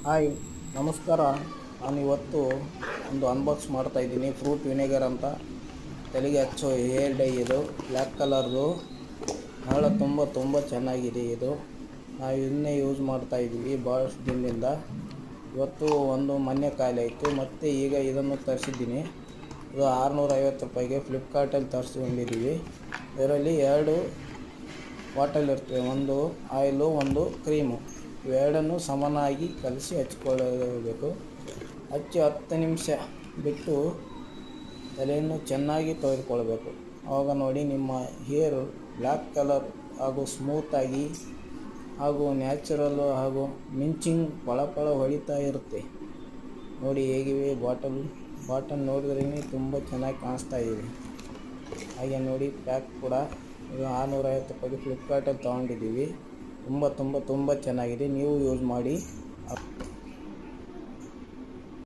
Hi, ನಮಸ್ಕಾರ. ನಾನು ಇವತ್ತು ಒಂದು ಅನ್ಬಾಕ್ಸ್ ಮಾಡ್ತಾಯಿದ್ದೀನಿ. ಫ್ರೂಟ್ ವಿನೆಗರ್ ಅಂತ ತಲೆಗೆ ಹಚ್ಚೋ ಹೇರ್ ಡೈ. ಇದು ಬ್ಲ್ಯಾಕ್ ಕಲರ್ದು, ಬಹಳ ತುಂಬ ಚೆನ್ನಾಗಿದೆ. ಇದು ನಾವು ಇದನ್ನೇ ಯೂಸ್ ಮಾಡ್ತಾಯಿದ್ದೀವಿ ಭಾಳಷ್ಟು ದಿನದಿಂದ. ಇವತ್ತು ಒಂದು ಮೊನ್ನೆ ಖಾಲಿ ಆಯಿತು, ಮತ್ತು ಈಗ ಇದನ್ನು ತರಿಸಿದ್ದೀನಿ. ಇದು 650 ರೂಪಾಯಿಗೆ ಫ್ಲಿಪ್ಕಾರ್ಟಲ್ಲಿ ತರಿಸ್ಕೊಂಡಿದ್ದೀವಿ. ಇದರಲ್ಲಿ 2 ಬಾಟಲ್ ಇರ್ತವೆ, ಒಂದು ಆಯಿಲು, ಒಂದು ಕ್ರೀಮು. ಇವೆರಡನ್ನು ಸಮನಾಗಿ ಕಲಸಿ ಹಚ್ಕೊಳ್ಳಬೇಕು. ಹಚ್ಚಿ 10 ನಿಮಿಷ ಬಿಟ್ಟು ತಲೆಯನ್ನು ಚೆನ್ನಾಗಿ ತೊಳೆದುಕೊಳ್ಬೇಕು. ಆವಾಗ ನೋಡಿ ನಿಮ್ಮ ಹೇರು ಬ್ಲ್ಯಾಕ್ ಕಲರ್ ಹಾಗೂ ಸ್ಮೂತಾಗಿ ಹಾಗೂ ನ್ಯಾಚುರಲ್ಲು ಹಾಗೂ ಮಿಂಚಿಂಗ್ ಪಳ ಹೊಳಿತಾ ಇರುತ್ತೆ. ನೋಡಿ ಹೇಗಿವೆ ಬಾಟಲ್ ನೋಡಿದ್ರೇ ತುಂಬ ಚೆನ್ನಾಗಿ ಕಾಣಿಸ್ತಾ ಇದೆ. ಹಾಗೆ ನೋಡಿ ಪ್ಯಾಕ್ ಕೂಡ ಇದು 650 ರೂಪಾಯಿಗೆ ಫ್ಲಿಪ್ಕಾರ್ಟಲ್ಲಿ ತೊಗೊಂಡಿದ್ದೀವಿ. ತುಂಬ ಚೆನ್ನಾಗಿದೆ. ನೀವು ಯೂಸ್ ಮಾಡಿ.